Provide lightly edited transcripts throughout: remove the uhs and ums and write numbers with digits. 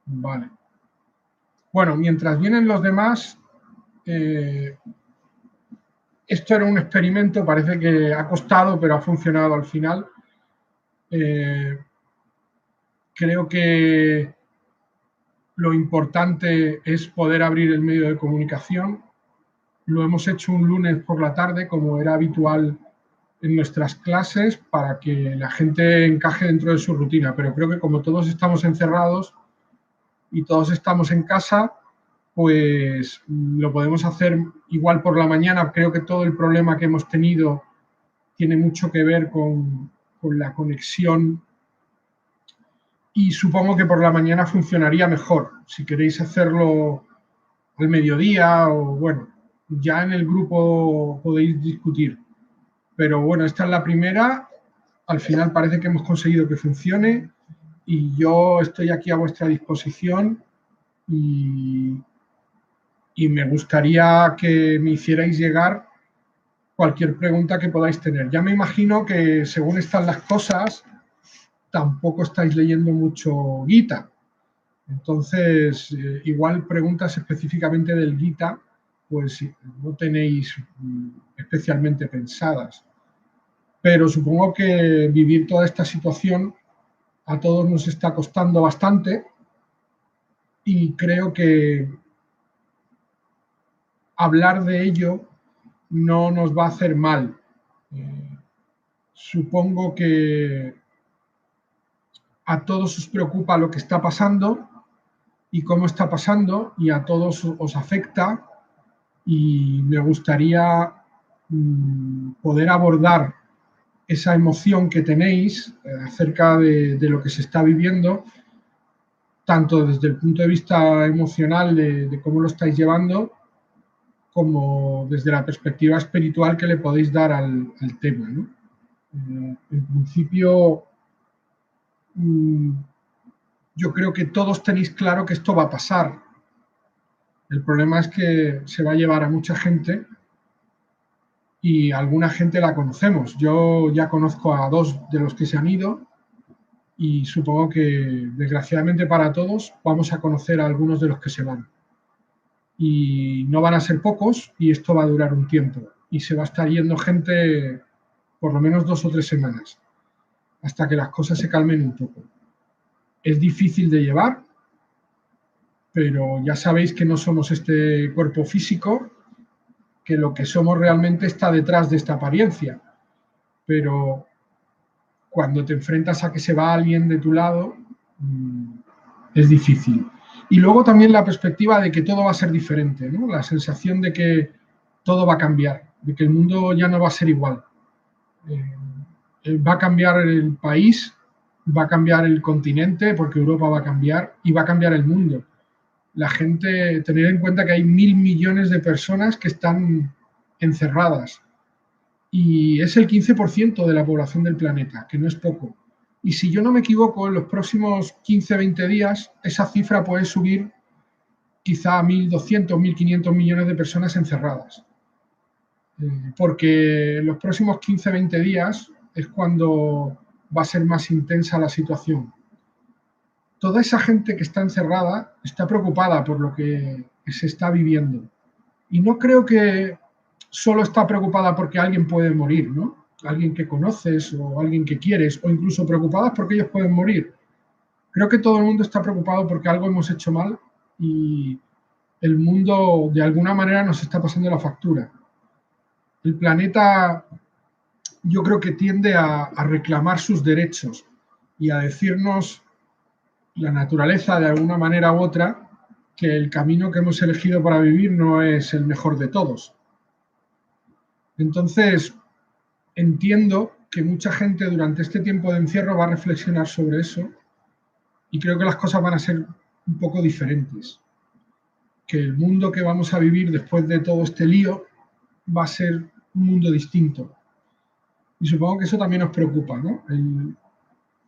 Vale. Bueno, mientras vienen los demás, esto era un experimento, parece que ha costado, pero ha funcionado al final. Creo que lo importante es poder abrir el medio de comunicación. Lo hemos hecho un lunes por la tarde, como era habitual en nuestras clases, para que la gente encaje dentro de su rutina. Pero creo que como todos estamos encerrados y todos estamos en casa, pues lo podemos hacer igual por la mañana. Creo que todo el problema que hemos tenido tiene mucho que ver con la conexión y supongo que por la mañana funcionaría mejor. Si queréis hacerlo al mediodía o bueno, ya en el grupo podéis discutir. Pero bueno, esta es la primera. Al final parece que hemos conseguido que funcione y yo estoy aquí a vuestra disposición y me gustaría que me hicierais llegar cualquier pregunta que podáis tener. Ya me imagino que según están las cosas, tampoco estáis leyendo mucho Gita. Entonces, igual preguntas específicamente del Gita, pues no tenéis especialmente pensadas. Pero supongo que vivir toda esta situación a todos nos está costando bastante y creo que hablar de ello no nos va a hacer mal. Supongo que a todos os preocupa lo que está pasando y cómo está pasando y a todos os afecta y me gustaría poder abordar esa emoción que tenéis acerca de lo que se está viviendo, tanto desde el punto de vista emocional de cómo lo estáis llevando, como desde la perspectiva espiritual que le podéis dar al tema, ¿no? En principio, yo creo que todos tenéis claro que esto va a pasar. El problema es que se va a llevar a mucha gente y alguna gente la conocemos. Yo ya conozco a 2 de los que se han ido y supongo que, desgraciadamente para todos, vamos a conocer a algunos de los que se van. Y no van a ser pocos y esto va a durar un tiempo. Y se va a estar yendo gente por lo menos 2 o 3 semanas, hasta que las cosas se calmen un poco. Es difícil de llevar, pero ya sabéis que no somos este cuerpo físico, que lo que somos realmente está detrás de esta apariencia. Pero cuando te enfrentas a que se va alguien de tu lado, es difícil. Y luego también la perspectiva de que todo va a ser diferente, ¿no? La sensación de que todo va a cambiar, de que el mundo ya no va a ser igual. Va a cambiar el país, va a cambiar el continente, porque Europa va a cambiar y va a cambiar el mundo. La gente, tener en cuenta que hay 1.000 millones de personas que están encerradas y es el 15% de la población del planeta, que no es poco. Y si yo no me equivoco, en los próximos 15-20 días esa cifra puede subir quizá a 1.200, 1.500 millones de personas encerradas. Porque en los próximos 15-20 días es cuando va a ser más intensa la situación. Toda esa gente que está encerrada está preocupada por lo que se está viviendo. Y no creo que solo está preocupada porque alguien puede morir, ¿no? Alguien que conoces o alguien que quieres, o incluso preocupadas porque ellos pueden morir. Creo que todo el mundo está preocupado porque algo hemos hecho mal y el mundo de alguna manera nos está pasando la factura. El planeta, yo creo que tiende a reclamar sus derechos y a decirnos, la naturaleza de alguna manera u otra, que el camino que hemos elegido para vivir no es el mejor de todos. Entonces, entiendo que mucha gente durante este tiempo de encierro va a reflexionar sobre eso y creo que las cosas van a ser un poco diferentes. Que el mundo que vamos a vivir después de todo este lío va a ser un mundo distinto. Y supongo que eso también nos preocupa, ¿no?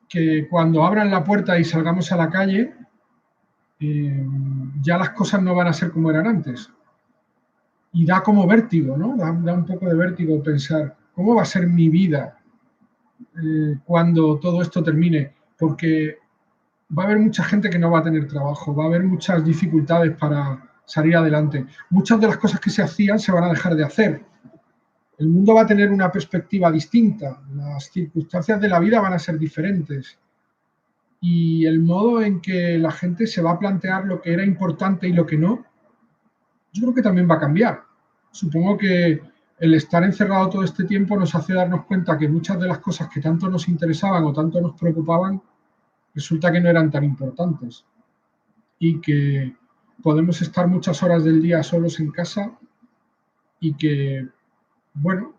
Que cuando abran la puerta y salgamos a la calle, ya las cosas no van a ser como eran antes. Y da como vértigo, ¿no? Da un poco de vértigo pensar, ¿cómo va a ser mi vida cuando todo esto termine? Porque va a haber mucha gente que no va a tener trabajo, va a haber muchas dificultades para salir adelante. Muchas de las cosas que se hacían se van a dejar de hacer. El mundo va a tener una perspectiva distinta, las circunstancias de la vida van a ser diferentes y el modo en que la gente se va a plantear lo que era importante y lo que no, yo creo que también va a cambiar. Supongo que el estar encerrado todo este tiempo nos hace darnos cuenta que muchas de las cosas que tanto nos interesaban o tanto nos preocupaban resulta que no eran tan importantes y que podemos estar muchas horas del día solos en casa y que, bueno,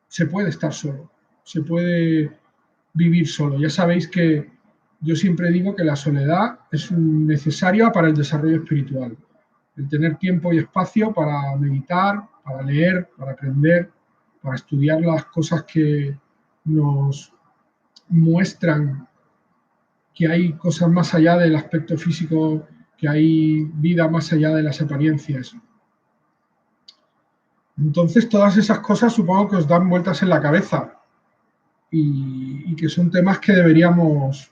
se puede estar solo, se puede vivir solo. Ya sabéis que yo siempre digo que la soledad es necesaria para el desarrollo espiritual. El tener tiempo y espacio para meditar, para leer, para aprender, para estudiar las cosas que nos muestran que hay cosas más allá del aspecto físico, que hay vida más allá de las apariencias. Entonces, todas esas cosas supongo que os dan vueltas en la cabeza y que son temas que deberíamos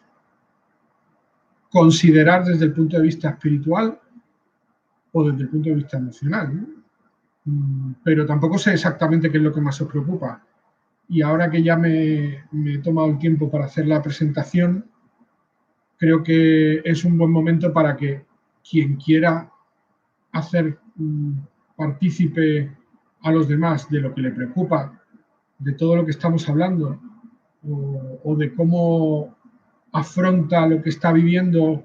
considerar desde el punto de vista espiritual o desde el punto de vista emocional, ¿no? Pero tampoco sé exactamente qué es lo que más os preocupa. Y ahora que ya me he tomado el tiempo para hacer la presentación, creo que es un buen momento para que quien quiera hacer partícipe a los demás de lo que le preocupa, de todo lo que estamos hablando, o de cómo afronta lo que está viviendo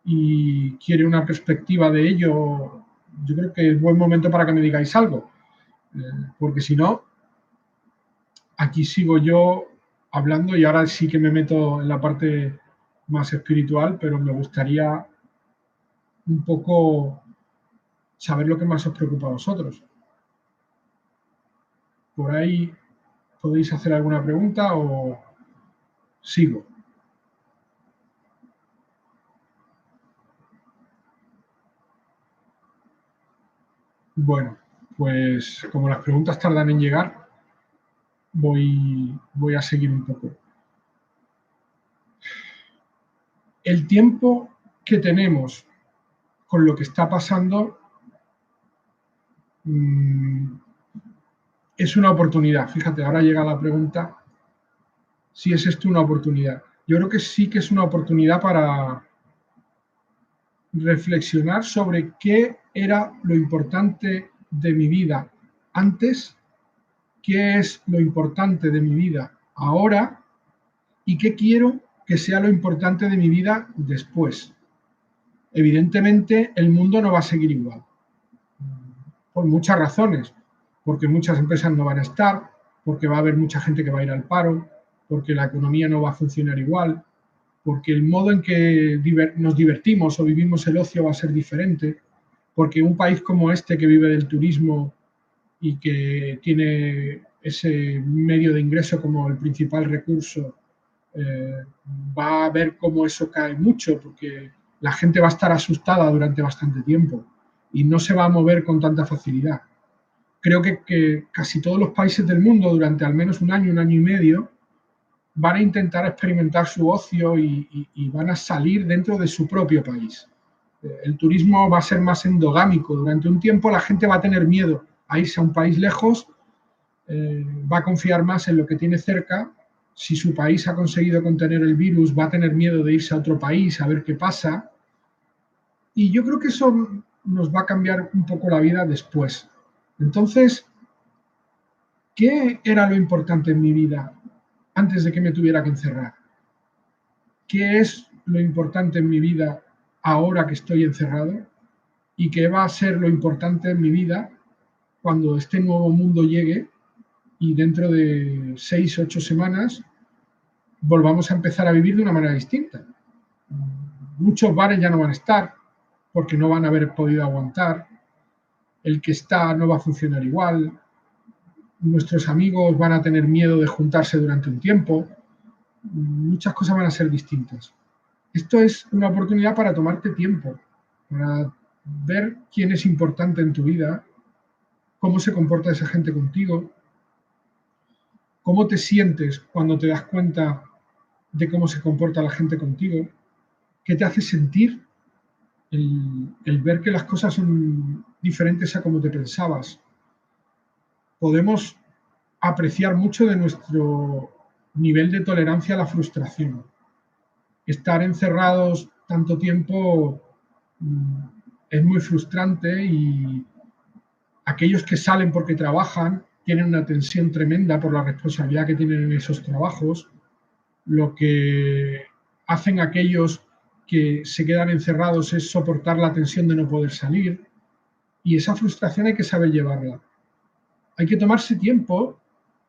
y quiere una perspectiva de ello, yo creo que es buen momento para que me digáis algo, porque si no, aquí sigo yo hablando y ahora sí que me meto en la parte más espiritual, pero me gustaría un poco saber lo que más os preocupa a vosotros. Por ahí podéis hacer alguna pregunta o sigo. Bueno, pues como las preguntas tardan en llegar, voy a seguir un poco. El tiempo que tenemos con lo que está pasando es una oportunidad. Fíjate, ahora llega la pregunta, si es esto una oportunidad. Yo creo que sí que es una oportunidad para reflexionar sobre qué era lo importante de mi vida antes, qué es lo importante de mi vida ahora y qué quiero que sea lo importante de mi vida después. Evidentemente, el mundo no va a seguir igual, por muchas razones, porque muchas empresas no van a estar, porque va a haber mucha gente que va a ir al paro, porque la economía no va a funcionar igual, porque el modo en que nos divertimos o vivimos el ocio va a ser diferente, porque un país como este que vive del turismo y que tiene ese medio de ingreso como el principal recurso, va a ver cómo eso cae mucho, porque la gente va a estar asustada durante bastante tiempo y no se va a mover con tanta facilidad. Creo que casi todos los países del mundo durante al menos un año y medio, van a intentar experimentar su ocio y van a salir dentro de su propio país. El turismo va a ser más endogámico. Durante un tiempo la gente va a tener miedo a irse a un país lejos, va a confiar más en lo que tiene cerca. Si su país ha conseguido contener el virus, va a tener miedo de irse a otro país a ver qué pasa. Y yo creo que eso nos va a cambiar un poco la vida después. Entonces, ¿qué era lo importante en mi vida antes de que me tuviera que encerrar? ¿Qué es lo importante en mi vida ahora que estoy encerrado? ¿Y qué va a ser lo importante en mi vida cuando este nuevo mundo llegue y dentro de 6, 8 semanas volvamos a empezar a vivir de una manera distinta? Muchos bares ya no van a estar porque no van a haber podido aguantar. El que está no va a funcionar igual. Nuestros amigos van a tener miedo de juntarse durante un tiempo. Muchas cosas van a ser distintas. Esto es una oportunidad para tomarte tiempo, para ver quién es importante en tu vida, cómo se comporta esa gente contigo, cómo te sientes cuando te das cuenta de cómo se comporta la gente contigo. qué te hace sentir el ver que las cosas son diferentes a como te pensabas. Podemos apreciar mucho de nuestro nivel de tolerancia a la frustración. Estar encerrados tanto tiempo es muy frustrante y aquellos que salen porque trabajan tienen una tensión tremenda por la responsabilidad que tienen en esos trabajos. Lo que hacen aquellos que se quedan encerrados es soportar la tensión de no poder salir, y esa frustración hay que saber llevarla. Hay que tomarse tiempo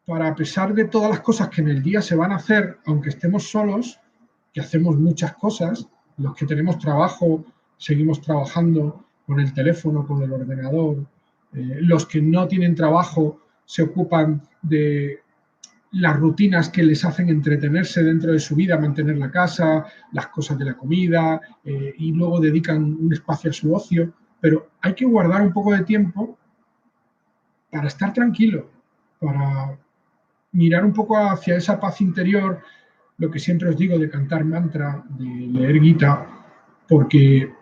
para, a pesar de todas las cosas que en el día se van a hacer, aunque estemos solos, que hacemos muchas cosas, los que tenemos trabajo seguimos trabajando con el teléfono, con el ordenador, los que no tienen trabajo se ocupan de las rutinas que les hacen entretenerse dentro de su vida, mantener la casa, las cosas de la comida, y luego dedican un espacio a su ocio, pero hay que guardar un poco de tiempo para estar tranquilo, para mirar un poco hacia esa paz interior, lo que siempre os digo de cantar mantra, de leer Gita, porque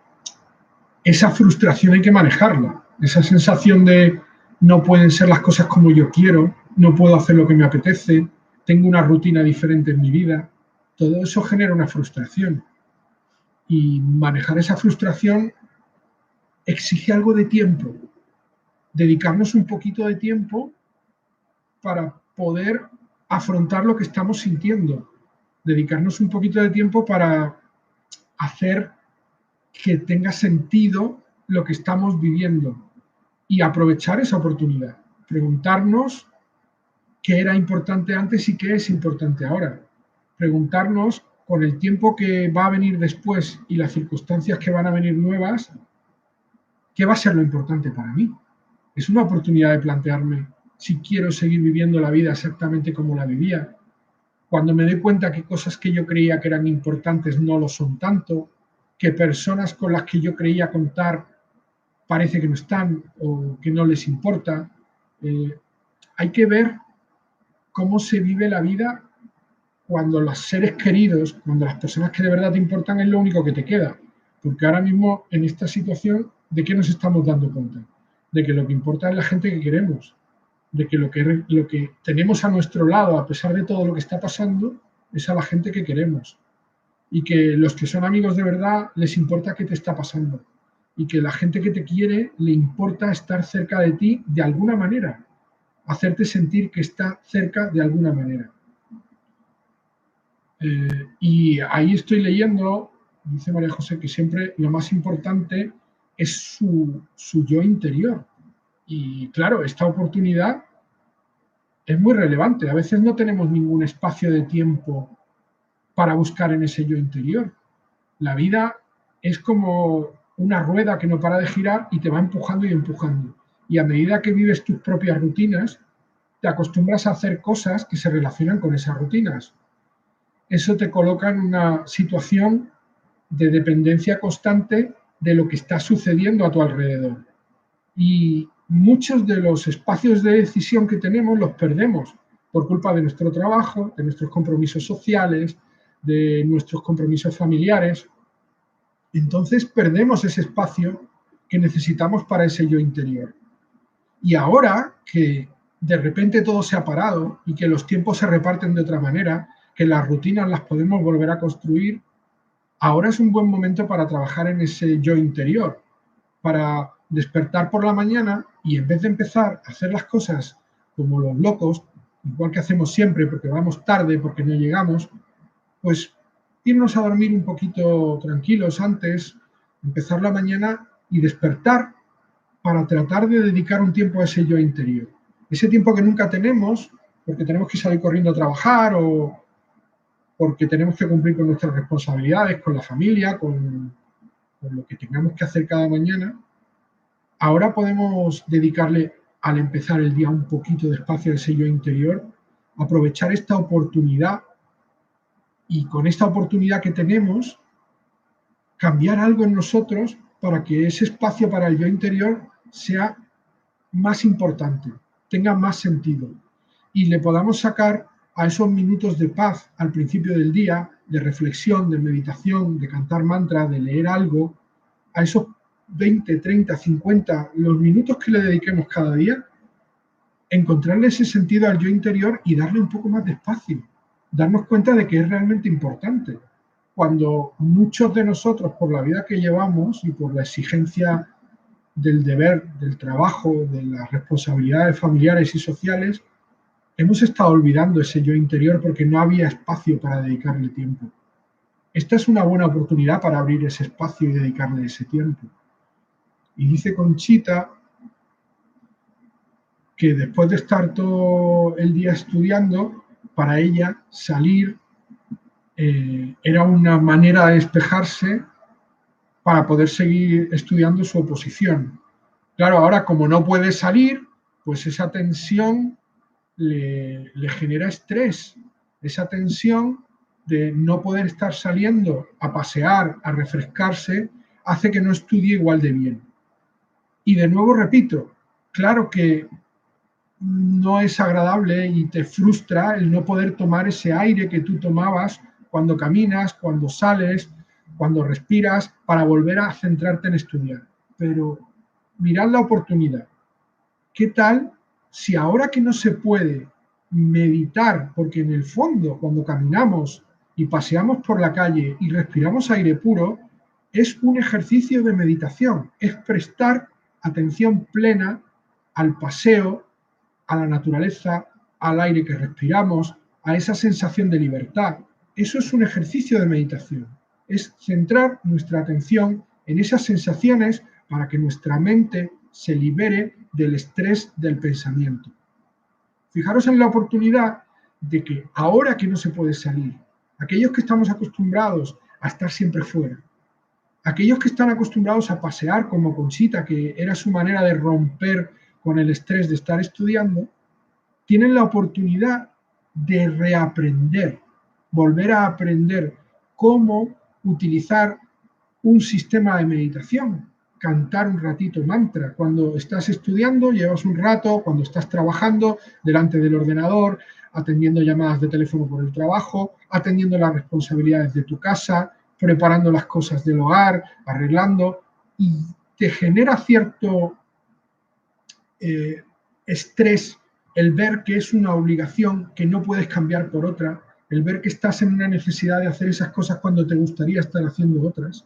esa frustración hay que manejarla, esa sensación de no pueden ser las cosas como yo quiero, no puedo hacer lo que me apetece, tengo una rutina diferente en mi vida, todo eso genera una frustración. Y manejar esa frustración exige algo de tiempo, dedicarnos un poquito de tiempo para poder afrontar lo que estamos sintiendo, dedicarnos un poquito de tiempo para hacer que tenga sentido lo que estamos viviendo y aprovechar esa oportunidad, preguntarnos qué era importante antes y qué es importante ahora, preguntarnos con el tiempo que va a venir después y las circunstancias que van a venir nuevas, ¿qué va a ser lo importante para mí? Es una oportunidad de plantearme si quiero seguir viviendo la vida exactamente como la vivía. Cuando me doy cuenta que cosas que yo creía que eran importantes no lo son tanto, que personas con las que yo creía contar parece que no están o que no les importa. Hay que ver cómo se vive la vida cuando los seres queridos, cuando las personas que de verdad te importan es lo único que te queda. Porque ahora mismo en esta situación, ¿de qué nos estamos dando cuenta? De que lo que importa es la gente que queremos, de que lo que tenemos a nuestro lado, a pesar de todo lo que está pasando, es a la gente que queremos. Y que los que son amigos de verdad les importa qué te está pasando. Y que la gente que te quiere le importa estar cerca de ti de alguna manera, hacerte sentir que está cerca de alguna manera. Y ahí estoy leyendo, dice María José, que siempre lo más importante es su yo interior. Y claro, esta oportunidad es muy relevante. A veces no tenemos ningún espacio de tiempo para buscar en ese yo interior. La vida es como una rueda que no para de girar y te va empujando y empujando. Y a medida que vives tus propias rutinas, te acostumbras a hacer cosas que se relacionan con esas rutinas. Eso te coloca en una situación de dependencia constante de lo que está sucediendo a tu alrededor. Y muchos de los espacios de decisión que tenemos los perdemos por culpa de nuestro trabajo, de nuestros compromisos sociales, de nuestros compromisos familiares. Entonces perdemos ese espacio que necesitamos para ese yo interior. Y ahora que de repente todo se ha parado y que los tiempos se reparten de otra manera, que las rutinas las podemos volver a construir, ahora es un buen momento para trabajar en ese yo interior, para despertar por la mañana y en vez de empezar a hacer las cosas como los locos, igual que hacemos siempre porque vamos tarde, porque no llegamos, pues irnos a dormir un poquito tranquilos antes, empezar la mañana y despertar para tratar de dedicar un tiempo a ese yo interior. Ese tiempo que nunca tenemos porque tenemos que salir corriendo a trabajar o porque tenemos que cumplir con nuestras responsabilidades, con la familia, con lo que tengamos que hacer cada mañana. Ahora podemos dedicarle al empezar el día un poquito de espacio a ese yo interior, aprovechar esta oportunidad y con esta oportunidad que tenemos, cambiar algo en nosotros para que ese espacio para el yo interior sea más importante, tenga más sentido y le podamos sacar a esos minutos de paz al principio del día, de reflexión, de meditación, de cantar mantra, de leer algo, a esos 20, 30, 50, los minutos que le dediquemos cada día, encontrarle ese sentido al yo interior y darle un poco más de espacio, darnos cuenta de que es realmente importante. Cuando muchos de nosotros, por la vida que llevamos y por la exigencia del deber, del trabajo, de las responsabilidades familiares y sociales, hemos estado olvidando ese yo interior porque no había espacio para dedicarle tiempo. Esta es una buena oportunidad para abrir ese espacio y dedicarle ese tiempo. Y dice Conchita que después de estar todo el día estudiando, para ella salir era una manera de despejarse para poder seguir estudiando su oposición. Claro, ahora como no puede salir, pues esa tensión le genera estrés, esa tensión de no poder estar saliendo a pasear, a refrescarse, hace que no estudie igual de bien. Y de nuevo repito, claro que no es agradable y te frustra el no poder tomar ese aire que tú tomabas cuando caminas, cuando sales, cuando respiras, para volver a centrarte en estudiar. Pero mirad la oportunidad. ¿Qué tal si ahora que no se puede meditar, porque en el fondo cuando caminamos y paseamos por la calle y respiramos aire puro, es un ejercicio de meditación, es prestar atención plena al paseo, a la naturaleza, al aire que respiramos, a esa sensación de libertad? Eso es un ejercicio de meditación, es centrar nuestra atención en esas sensaciones para que nuestra mente se libere del estrés del pensamiento. Fijaros en la oportunidad de que ahora que no se puede salir, aquellos que estamos acostumbrados a estar siempre fuera, aquellos que están acostumbrados a pasear como Conchita, que era su manera de romper con el estrés de estar estudiando, tienen la oportunidad de reaprender, volver a aprender cómo utilizar un sistema de meditación, cantar un ratito mantra. Cuando estás estudiando, llevas un rato, cuando estás trabajando delante del ordenador, atendiendo llamadas de teléfono por el trabajo, atendiendo las responsabilidades de tu casa, preparando las cosas del hogar, arreglando, y te genera cierto estrés el ver que es una obligación que no puedes cambiar por otra, el ver que estás en una necesidad de hacer esas cosas cuando te gustaría estar haciendo otras.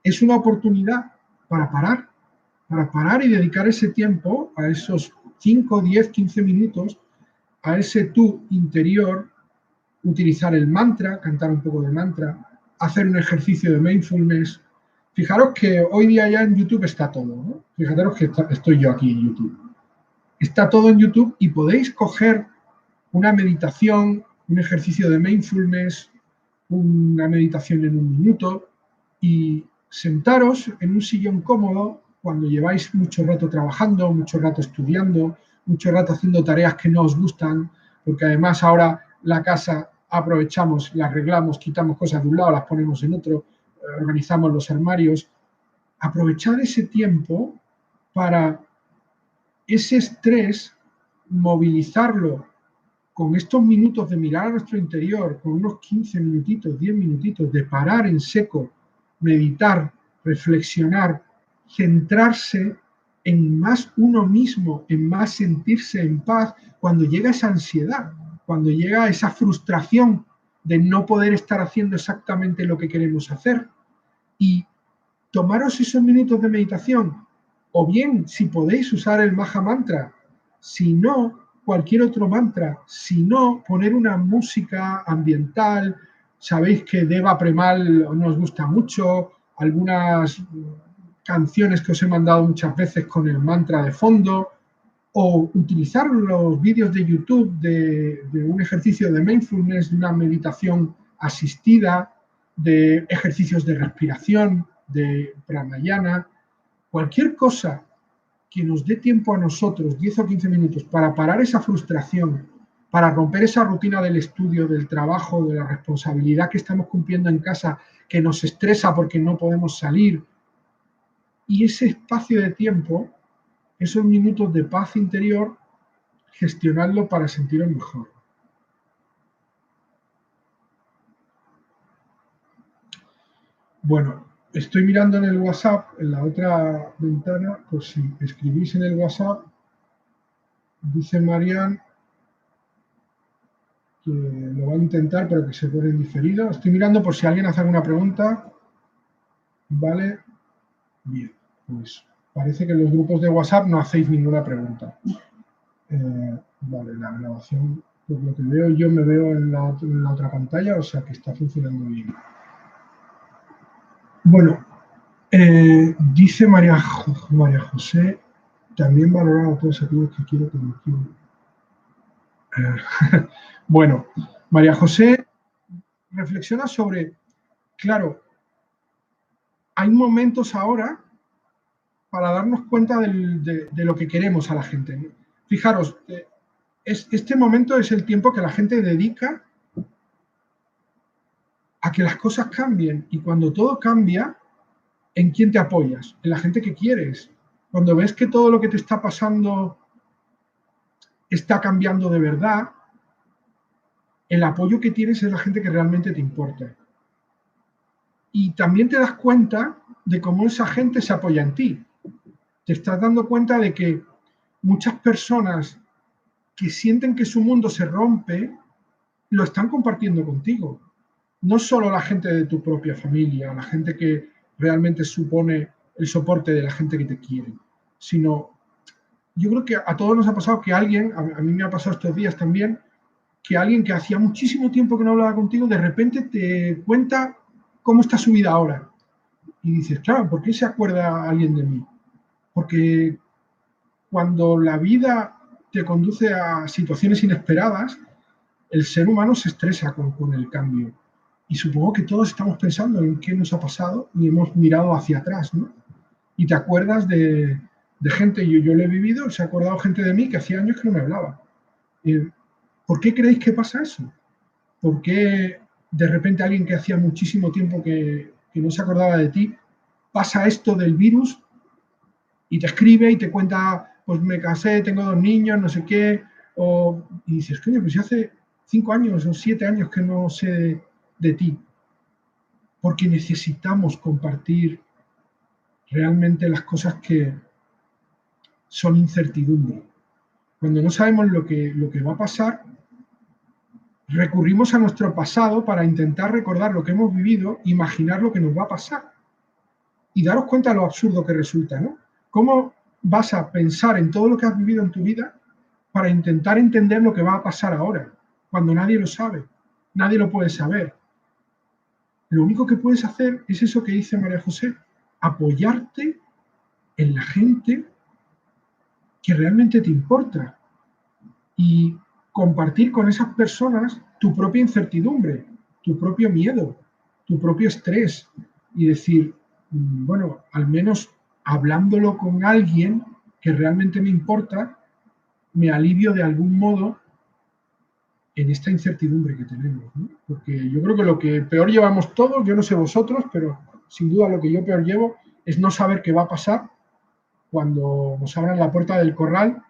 Es una oportunidad para parar y dedicar ese tiempo a esos 5, 10, 15 minutos, a ese tú interior, utilizar el mantra, cantar un poco de mantra, hacer un ejercicio de mindfulness. Fijaros que hoy día ya en YouTube está todo, ¿no? Fijaros que estoy yo aquí en YouTube. Está todo en YouTube y podéis coger una meditación, un ejercicio de mindfulness, una meditación en un minuto y sentaros en un sillón cómodo cuando lleváis mucho rato trabajando, mucho rato estudiando, mucho rato haciendo tareas que no os gustan, porque además ahora la casa aprovechamos, la arreglamos, quitamos cosas de un lado, las ponemos en otro, organizamos los armarios. Aprovechad ese tiempo para ese estrés, movilizarlo con estos minutos de mirar a nuestro interior, con unos 15 minutitos, 10 minutitos, de parar en seco, meditar, reflexionar, centrarse en más uno mismo, en más sentirse en paz, cuando llega esa ansiedad, cuando llega esa frustración de no poder estar haciendo exactamente lo que queremos hacer. Y tomaros esos minutos de meditación, o bien si podéis usar el Maha Mantra, si no, cualquier otro mantra, si no, poner una música ambiental. Sabéis que Deva Premal nos gusta mucho, algunas canciones que os he mandado muchas veces con el mantra de fondo, o utilizar los vídeos de YouTube de un ejercicio de mindfulness, de una meditación asistida, de ejercicios de respiración, de pranayana, cualquier cosa que nos dé tiempo a nosotros, 10 o 15 minutos, para parar esa frustración, para romper esa rutina del estudio, del trabajo, de la responsabilidad que estamos cumpliendo en casa, que nos estresa porque no podemos salir. Y ese espacio de tiempo, esos minutos de paz interior, gestionarlo para sentiros mejor. Bueno, estoy mirando en el WhatsApp, en la otra ventana, por si escribís en el WhatsApp, dice Marian que lo va a intentar, pero que se puede en diferido. Estoy mirando por si alguien hace alguna pregunta. Vale, bien, pues parece que en los grupos de WhatsApp no hacéis ninguna pregunta. Vale, la grabación, por lo que veo, yo me veo en la otra pantalla, o sea que está funcionando bien. Bueno, dice María José, también valorar a todos aquellos que quiero que me quieran. Bueno, María José reflexiona sobre, claro, hay momentos ahora para darnos cuenta de lo que queremos a la gente, ¿no? Fijaros, este momento es el tiempo que la gente dedica a que las cosas cambien, y cuando todo cambia, ¿en quién te apoyas? En la gente que quieres. Cuando ves que todo lo que te está pasando está cambiando de verdad, el apoyo que tienes es la gente que realmente te importa. Y también te das cuenta de cómo esa gente se apoya en ti. Te estás dando cuenta de que muchas personas que sienten que su mundo se rompe, lo están compartiendo contigo. No solo la gente de tu propia familia, la gente que realmente supone el soporte de la gente que te quiere, sino yo creo que a todos nos ha pasado que alguien, a mí me ha pasado estos días también, que alguien que hacía muchísimo tiempo que no hablaba contigo, de repente te cuenta cómo está su vida ahora. Y dices, claro, ¿por qué se acuerda alguien de mí? Porque cuando la vida te conduce a situaciones inesperadas, el ser humano se estresa con el cambio. Y supongo que todos estamos pensando en qué nos ha pasado y hemos mirado hacia atrás, ¿no? Y te acuerdas de gente, yo lo he vivido, se ha acordado gente de mí que hacía años que no me hablaba. ¿Por qué creéis que pasa eso? ¿Por qué de repente alguien que hacía muchísimo tiempo que no se acordaba de ti pasa esto del virus y te escribe y te cuenta, pues me casé, tengo 2 niños, no sé qué, y dices, coño, pues yo hace 5 años o 7 años que no sé de ti? Porque necesitamos compartir realmente las cosas que son incertidumbre. Cuando no sabemos lo que va a pasar, recurrimos a nuestro pasado para intentar recordar lo que hemos vivido, imaginar lo que nos va a pasar. Y daros cuenta de lo absurdo que resulta, ¿no? ¿Cómo vas a pensar en todo lo que has vivido en tu vida para intentar entender lo que va a pasar ahora, cuando nadie lo sabe, nadie lo puede saber? Lo único que puedes hacer es eso que dice María José, apoyarte en la gente que realmente te importa y compartir con esas personas tu propia incertidumbre, tu propio miedo, tu propio estrés y decir, bueno, al menos hablándolo con alguien que realmente me importa, me alivio de algún modo en esta incertidumbre que tenemos, ¿no? Porque yo creo que lo que peor llevamos todos, yo no sé vosotros, pero sin duda lo que yo peor llevo es no saber qué va a pasar cuando nos abran la puerta del corral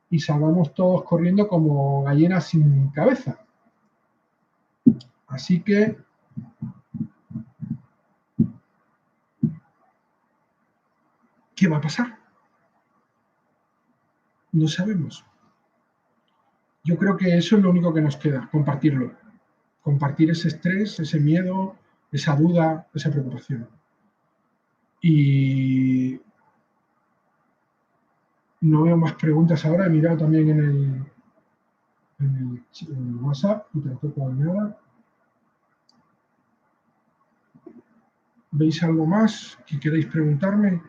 y salgamos todos corriendo como gallinas sin cabeza. Así que ¿qué va a pasar? No sabemos. Yo creo que eso es lo único que nos queda, compartirlo. Compartir ese estrés, ese miedo, esa duda, esa preocupación. Y no veo más preguntas ahora. He mirado también en el WhatsApp y tampoco hay nada. ¿Veis algo más que queréis preguntarme?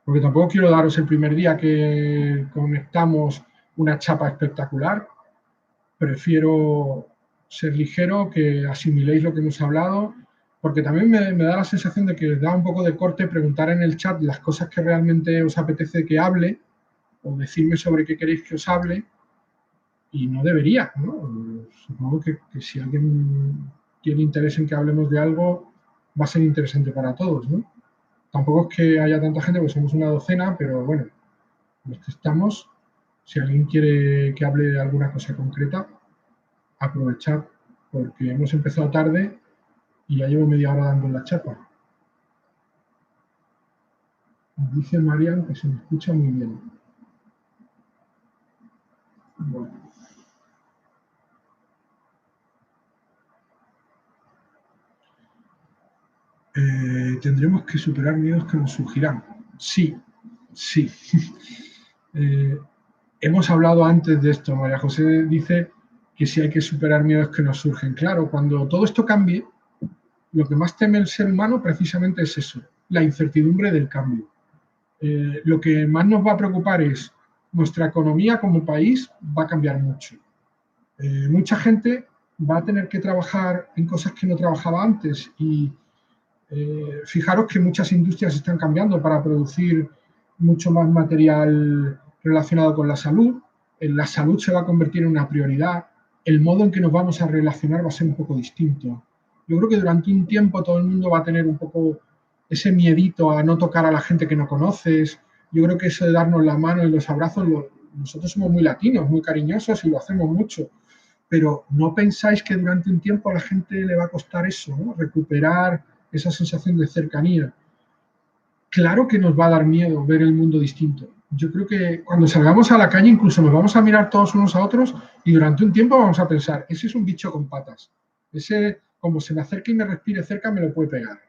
Porque tampoco quiero daros el primer día que conectamos una chapa espectacular. Prefiero ser ligero, que asimiléis lo que hemos hablado, porque también me da la sensación de que os da un poco de corte preguntar en el chat las cosas que realmente os apetece que hable o decirme sobre qué queréis que os hable, y no debería, ¿no? Supongo que si alguien tiene interés en que hablemos de algo, va a ser interesante para todos, ¿no? Tampoco es que haya tanta gente, porque somos una docena, pero bueno, los que estamos, si alguien quiere que hable de alguna cosa concreta, aprovechar, porque hemos empezado tarde y ya llevo media hora dando la chapa. Dice Marian que se me escucha muy bien. Bueno. Tendremos que superar miedos que nos surgirán. Sí, sí. Hemos hablado antes de esto. María José dice que si hay que superar miedos que nos surgen. Claro, cuando todo esto cambie, lo que más teme el ser humano precisamente es eso, la incertidumbre del cambio. Lo que más nos va a preocupar es nuestra economía como país va a cambiar mucho. Mucha gente va a tener que trabajar en cosas que no trabajaba antes y fijaros que muchas industrias están cambiando para producir mucho más material relacionado con la salud. La salud se va a convertir en una prioridad. El modo en que nos vamos a relacionar va a ser un poco distinto. Yo creo que durante un tiempo todo el mundo va a tener un poco ese miedito a no tocar a la gente que no conoces. Yo creo que eso de darnos la mano y los abrazos, nosotros somos muy latinos, muy cariñosos y lo hacemos mucho. Pero ¿no pensáis que durante un tiempo a la gente le va a costar eso, ¿no? Recuperar esa sensación de cercanía? Claro que nos va a dar miedo ver el mundo distinto. Yo creo que cuando salgamos a la calle incluso nos vamos a mirar todos unos a otros y durante un tiempo vamos a pensar, ese es un bicho con patas. Ese, como se me acerca y me respire cerca, me lo puede pegar.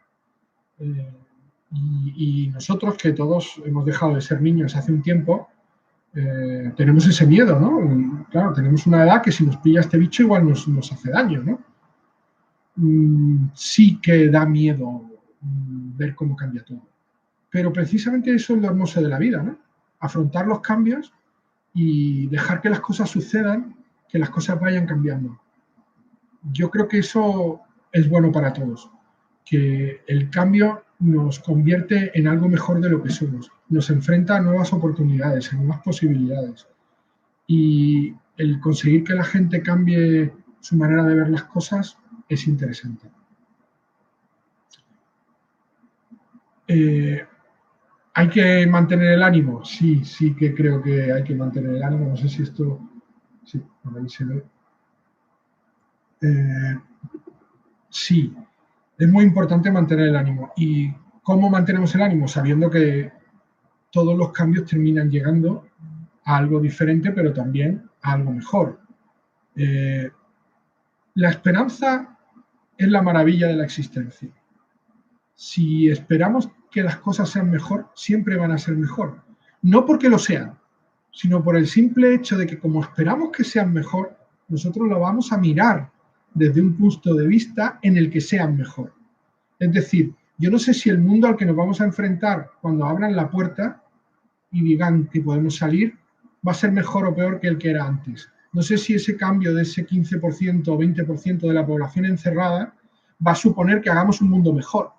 Y nosotros, que todos hemos dejado de ser niños hace un tiempo, tenemos ese miedo, ¿no? Y, claro, tenemos una edad que si nos pilla este bicho igual nos hace daño, ¿no? Sí que da miedo ver cómo cambia todo. Pero precisamente eso es lo hermoso de la vida, ¿no? Afrontar los cambios y dejar que las cosas sucedan, que las cosas vayan cambiando. Yo creo que eso es bueno para todos, que el cambio nos convierte en algo mejor de lo que somos, nos enfrenta a nuevas oportunidades, a nuevas posibilidades. Y el conseguir que la gente cambie su manera de ver las cosas es interesante. ¿Hay que mantener el ánimo? Sí, sí que creo que hay que mantener el ánimo. No sé si esto... Sí, por ahí se ve. Sí, es muy importante mantener el ánimo. ¿Y cómo mantenemos el ánimo? Sabiendo que todos los cambios terminan llegando a algo diferente, pero también a algo mejor. La esperanza es la maravilla de la existencia. Si esperamos que las cosas sean mejor, siempre van a ser mejor. No porque lo sean, sino por el simple hecho de que como esperamos que sean mejor, nosotros lo vamos a mirar desde un punto de vista en el que sean mejor. Es decir, yo no sé si el mundo al que nos vamos a enfrentar cuando abran la puerta y digan que podemos salir va a ser mejor o peor que el que era antes. No sé si ese cambio de ese 15% o 20% de la población encerrada va a suponer que hagamos un mundo mejor.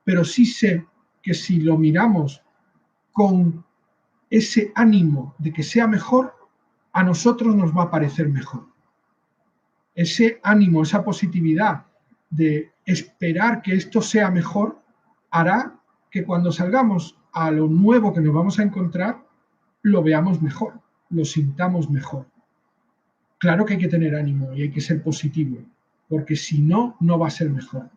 Pero sí sé que si lo miramos con ese ánimo de que sea mejor, a nosotros nos va a parecer mejor. Ese ánimo, esa positividad de esperar que esto sea mejor, hará que cuando salgamos a lo nuevo que nos vamos a encontrar, lo veamos mejor, lo sintamos mejor. Claro que hay que tener ánimo y hay que ser positivo, porque si no, no va a ser mejor.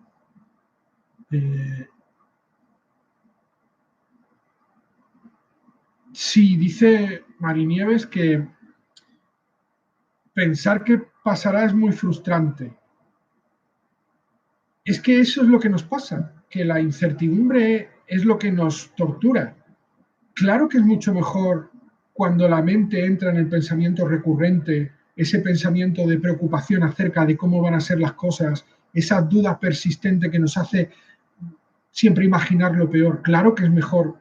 Sí, dice Marinieves que pensar que pasará es muy frustrante. Es que eso es lo que nos pasa, que la incertidumbre es lo que nos tortura. Claro que es mucho mejor cuando la mente entra en el pensamiento recurrente, ese pensamiento de preocupación acerca de cómo van a ser las cosas, esa duda persistente que nos hace siempre imaginar lo peor. Claro que es mejor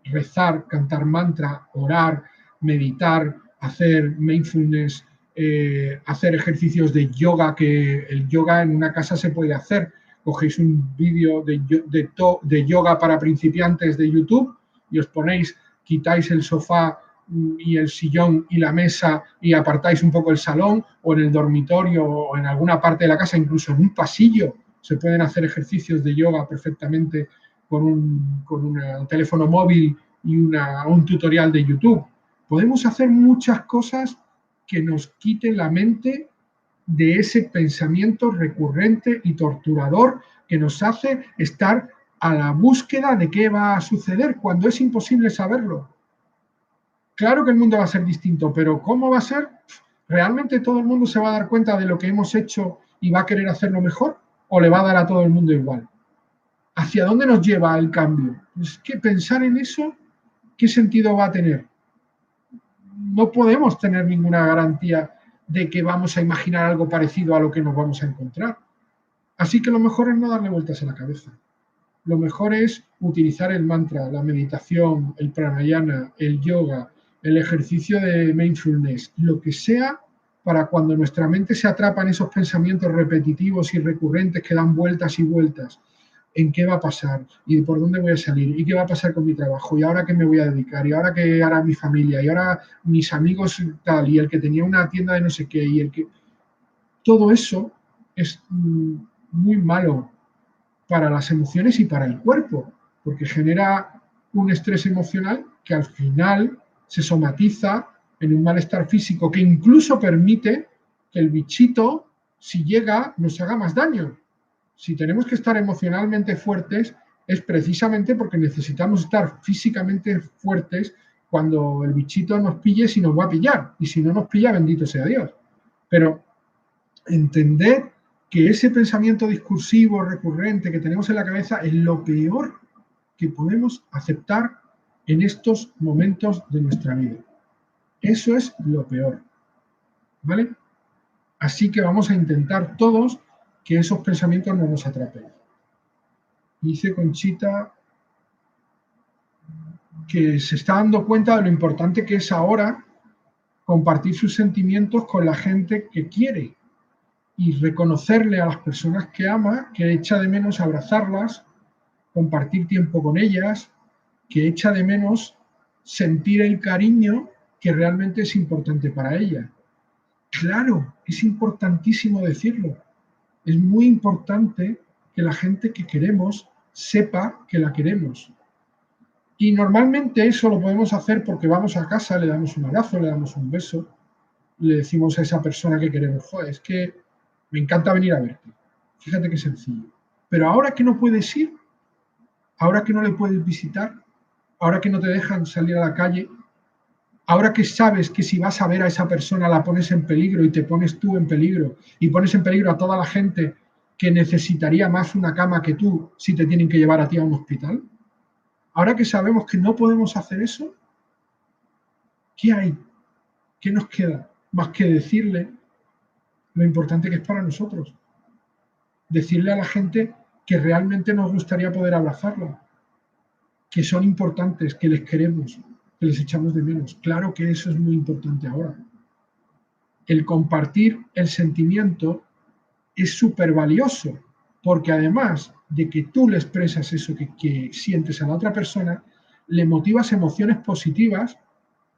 rezar, cantar mantra, orar, meditar, hacer mindfulness, hacer ejercicios de yoga, que el yoga en una casa se puede hacer. Cogéis un vídeo de yoga para principiantes de YouTube y os ponéis, quitáis el sofá y el sillón y la mesa y apartáis un poco el salón o en el dormitorio o en alguna parte de la casa, incluso en un pasillo, se pueden hacer ejercicios de yoga perfectamente con un teléfono móvil y un tutorial de YouTube. Podemos hacer muchas cosas que nos quiten la mente de ese pensamiento recurrente y torturador que nos hace estar a la búsqueda de qué va a suceder cuando es imposible saberlo. Claro que el mundo va a ser distinto, pero ¿cómo va a ser? ¿Realmente todo el mundo se va a dar cuenta de lo que hemos hecho y va a querer hacerlo mejor? ¿O le va a dar a todo el mundo igual? ¿Hacia dónde nos lleva el cambio? Es que pensar en eso, ¿qué sentido va a tener? No podemos tener ninguna garantía de que vamos a imaginar algo parecido a lo que nos vamos a encontrar. Así que lo mejor es no darle vueltas a la cabeza. Lo mejor es utilizar el mantra, la meditación, el pranayama, el yoga, el ejercicio de mindfulness, lo que sea, para cuando nuestra mente se atrapa en esos pensamientos repetitivos y recurrentes que dan vueltas y vueltas, en qué va a pasar y por dónde voy a salir y qué va a pasar con mi trabajo y ahora qué me voy a dedicar y ahora qué hará mi familia y ahora mis amigos tal y el que tenía una tienda de no sé qué y el que... Todo eso es muy malo para las emociones y para el cuerpo, porque genera un estrés emocional que al final se somatiza en un malestar físico que incluso permite que el bichito, si llega, nos haga más daño. Si tenemos que estar emocionalmente fuertes, es precisamente porque necesitamos estar físicamente fuertes cuando el bichito nos pille, si nos va a pillar. Y si no nos pilla, bendito sea Dios. Pero entender que ese pensamiento discursivo recurrente que tenemos en la cabeza es lo peor que podemos aceptar en estos momentos de nuestra vida. Eso es lo peor. ¿Vale? Así que vamos a intentar todos que esos pensamientos no nos atrapen. Dice Conchita que se está dando cuenta de lo importante que es ahora compartir sus sentimientos con la gente que quiere y reconocerle a las personas que ama que echa de menos abrazarlas, compartir tiempo con ellas, que echa de menos sentir el cariño que realmente es importante para ella. Claro, es importantísimo decirlo. Es muy importante que la gente que queremos sepa que la queremos. Y normalmente eso lo podemos hacer porque vamos a casa, le damos un abrazo, le damos un beso, le decimos a esa persona que queremos, joder, es que me encanta venir a verte. Fíjate qué sencillo. Pero ahora que no puedes ir, ahora que no le puedes visitar, ahora que no te dejan salir a la calle, ahora que sabes que si vas a ver a esa persona la pones en peligro y te pones tú en peligro y pones en peligro a toda la gente que necesitaría más una cama que tú si te tienen que llevar a ti a un hospital, ahora que sabemos que no podemos hacer eso, ¿qué hay? ¿Qué nos queda? Más que decirle lo importante que es para nosotros. Decirle a la gente que realmente nos gustaría poder abrazarla, que son importantes, que les queremos, que les echamos de menos. Claro que eso es muy importante ahora. El compartir el sentimiento es súper valioso, porque además de que tú le expresas eso que sientes a la otra persona, le motivas emociones positivas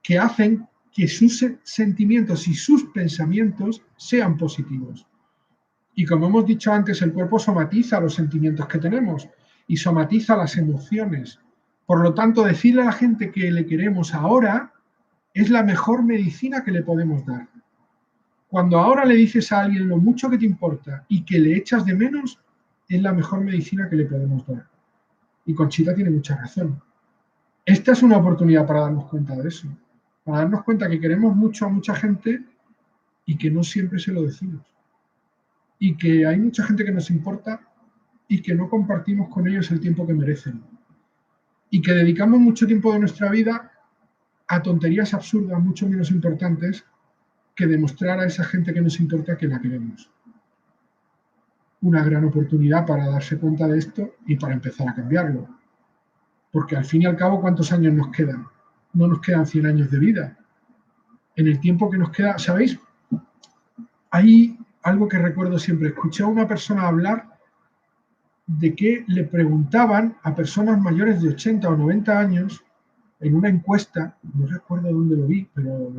que hacen que sus sentimientos y sus pensamientos sean positivos. Y como hemos dicho antes, el cuerpo somatiza los sentimientos que tenemos y somatiza las emociones. Por lo tanto, decirle a la gente que le queremos ahora es la mejor medicina que le podemos dar. Cuando ahora le dices a alguien lo mucho que te importa y que le echas de menos, es la mejor medicina que le podemos dar. Y Conchita tiene mucha razón. Esta es una oportunidad para darnos cuenta de eso, para darnos cuenta que queremos mucho a mucha gente y que no siempre se lo decimos. Y que hay mucha gente que nos importa y que no compartimos con ellos el tiempo que merecen. Y que dedicamos mucho tiempo de nuestra vida a tonterías absurdas, mucho menos importantes, que demostrar a esa gente que nos importa que la queremos. Una gran oportunidad para darse cuenta de esto y para empezar a cambiarlo. Porque al fin y al cabo, ¿cuántos años nos quedan? No nos quedan 100 años de vida. En el tiempo que nos queda, ¿sabéis? Hay algo que recuerdo siempre. Escuché a una persona hablar de que le preguntaban a personas mayores de 80 o 90 años en una encuesta, no recuerdo dónde lo vi, pero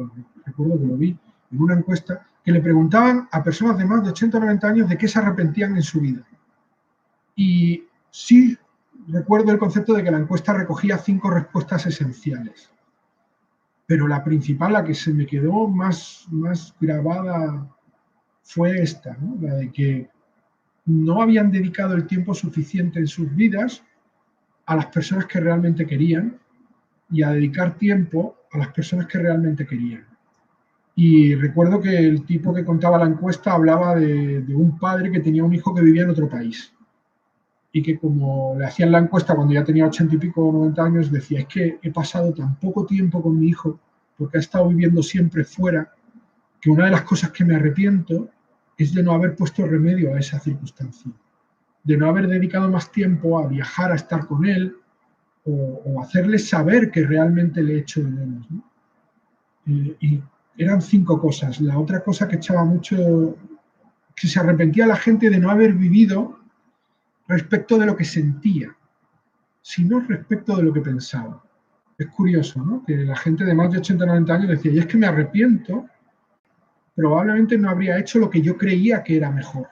recuerdo que lo vi, en una encuesta, que le preguntaban a personas de más de 80 o 90 años de qué se arrepentían en su vida. Y sí recuerdo el concepto de que la encuesta recogía 5 respuestas esenciales. Pero la principal, la que se me quedó más grabada, fue esta, ¿no? La de que no habían dedicado el tiempo suficiente en sus vidas a las personas que realmente querían y a dedicar tiempo a las personas que realmente querían. Y recuerdo que el tipo que contaba la encuesta hablaba de un padre que tenía un hijo que vivía en otro país y que como le hacían la encuesta cuando ya tenía 80 y pico o 90 años, decía, es que he pasado tan poco tiempo con mi hijo porque ha estado viviendo siempre fuera, que una de las cosas que me arrepiento es de no haber puesto remedio a esa circunstancia, de no haber dedicado más tiempo a viajar, a estar con él o hacerle saber que realmente le echo de menos, ¿no? Y eran 5 cosas. La otra cosa que echaba mucho, que se arrepentía la gente de no haber vivido respecto de lo que sentía, sino respecto de lo que pensaba. Es curioso, ¿no? Que la gente de más de 80 o 90 años decía, y es que me arrepiento, probablemente no habría hecho lo que yo creía que era mejor.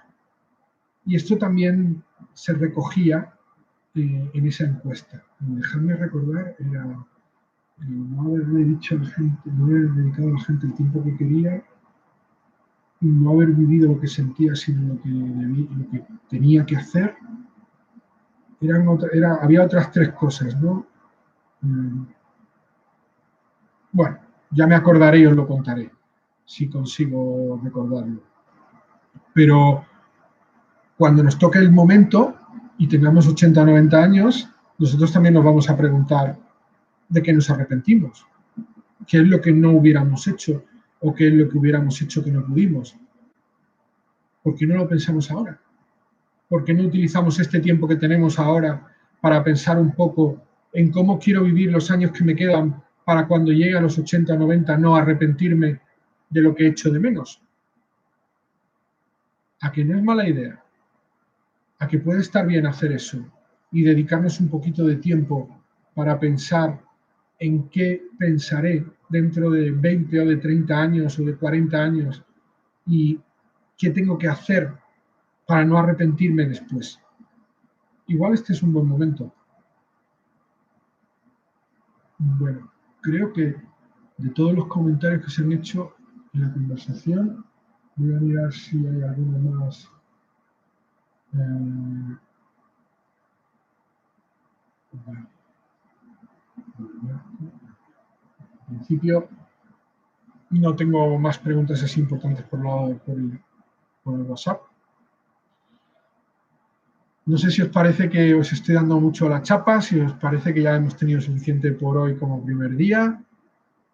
Y esto también se recogía en esa encuesta. Dejadme recordar, era no haberle dicho a la gente, no haber dedicado a la gente el tiempo que quería, no haber vivido lo que sentía, sino lo que tenía que hacer. Había otras 3 cosas, ¿no? Bueno, ya me acordaré y os lo contaré, si consigo recordarlo. Pero cuando nos toque el momento y tengamos 80 o 90 años, nosotros también nos vamos a preguntar de qué nos arrepentimos, qué es lo que no hubiéramos hecho o qué es lo que hubiéramos hecho que no pudimos. ¿Por qué no lo pensamos ahora? ¿Por qué no utilizamos este tiempo que tenemos ahora para pensar un poco en cómo quiero vivir los años que me quedan para cuando llegue a los 80 o 90 no arrepentirme de lo que he hecho de menos? ¿A que no es mala idea? ¿A que puede estar bien hacer eso y dedicarnos un poquito de tiempo para pensar en qué pensaré dentro de 20 o de 30 años o de 40 años y qué tengo que hacer para no arrepentirme después? Igual este es un buen momento. Bueno, creo que de todos los comentarios que se han hecho en la conversación, voy a mirar si hay alguno más. En principio, no tengo más preguntas así importantes por el WhatsApp. No sé si os parece que os estoy dando mucho la chapa, si os parece que ya hemos tenido suficiente por hoy como primer día,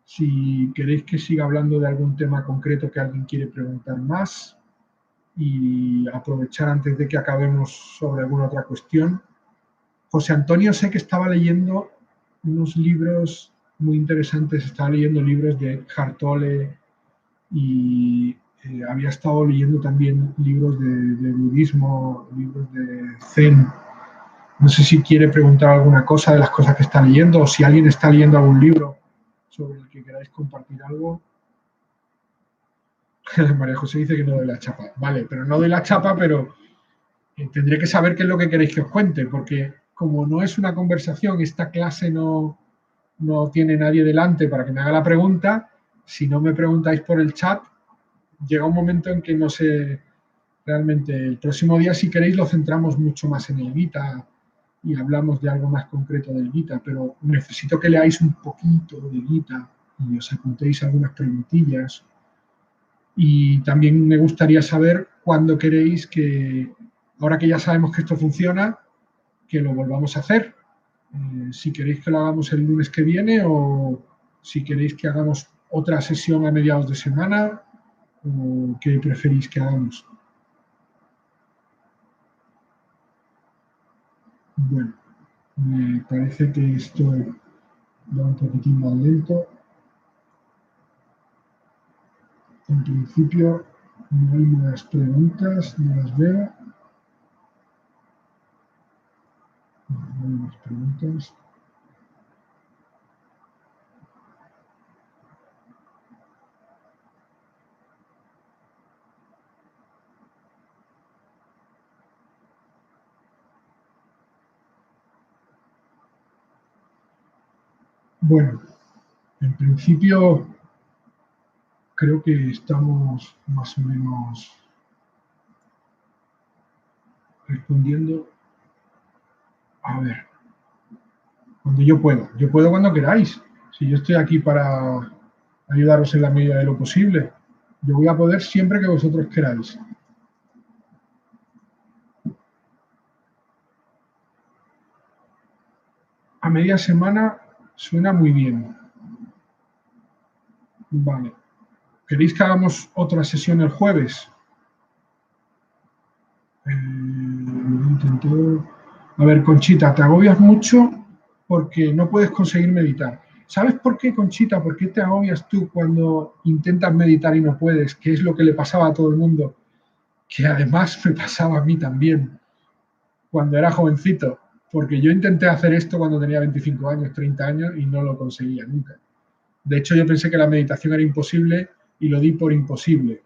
si queréis que siga hablando de algún tema concreto que alguien quiere preguntar más y aprovechar antes de que acabemos sobre alguna otra cuestión. José Antonio sé que estaba leyendo unos libros muy interesantes, estaba leyendo libros de Hartole y había estado leyendo también libros de budismo, libros de Zen. No sé si quiere preguntar alguna cosa de las cosas que está leyendo o si alguien está leyendo algún libro sobre el que queráis compartir algo. María José dice que no doy la chapa. Vale, pero no doy la chapa, pero tendré que saber qué es lo que queréis que os cuente, porque como no es una conversación, esta clase no tiene nadie delante para que me haga la pregunta, si no me preguntáis por el chat, llega un momento en que no sé realmente. El próximo día, si queréis, lo centramos mucho más en el Gita y hablamos de algo más concreto del Gita, pero necesito que leáis un poquito de Gita y os apuntéis algunas preguntillas. Y también me gustaría saber cuándo queréis que, ahora que ya sabemos que esto funciona, que lo volvamos a hacer. Si queréis que lo hagamos el lunes que viene o si queréis que hagamos otra sesión a mediados de semana o qué preferís que hagamos. Bueno, me parece que esto va un poquitín más lento. En principio no hay más preguntas, no las veo. No hay más preguntas. Bueno, en principio creo que estamos más o menos respondiendo. A ver. Cuando yo puedo cuando queráis. Si yo estoy aquí para ayudaros en la medida de lo posible, yo voy a poder siempre que vosotros queráis. A media semana suena muy bien. Vale. ¿Queréis que hagamos otra sesión el jueves? A ver, Conchita, te agobias mucho porque no puedes conseguir meditar. ¿Sabes por qué, Conchita? ¿Por qué te agobias tú cuando intentas meditar y no puedes? Que es lo que le pasaba a todo el mundo, que además me pasaba a mí también cuando era jovencito, porque yo intenté hacer esto cuando tenía 25 años, 30 años y no lo conseguía nunca. De hecho, yo pensé que la meditación era imposible y lo di por imposible,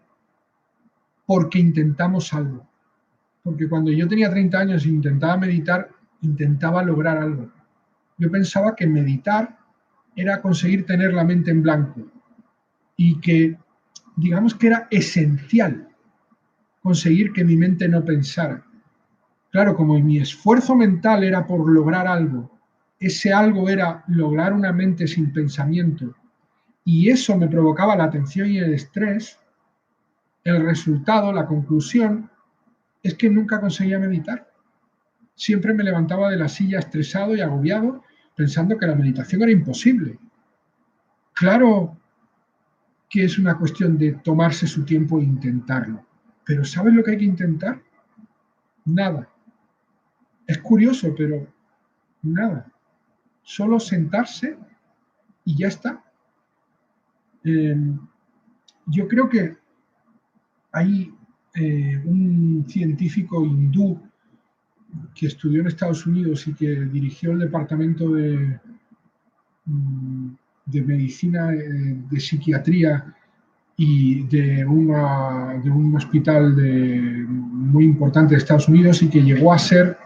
porque intentamos algo. Porque cuando yo tenía 30 años e intentaba meditar, intentaba lograr algo. Yo pensaba que meditar era conseguir tener la mente en blanco y que, digamos que era esencial conseguir que mi mente no pensara. Claro, como mi esfuerzo mental era por lograr algo, ese algo era lograr una mente sin pensamiento y eso me provocaba la tensión y el estrés, el resultado, la conclusión, es que nunca conseguía meditar. Siempre me levantaba de la silla estresado y agobiado pensando que la meditación era imposible. Claro que es una cuestión de tomarse su tiempo e intentarlo, pero ¿sabes lo que hay que intentar? Nada. Es curioso, pero nada. Solo sentarse y ya está. Eh, yo creo que hay un científico hindú que estudió en Estados Unidos y que dirigió el departamento de medicina, de psiquiatría y de un hospital muy importante de Estados Unidos y que llegó a ser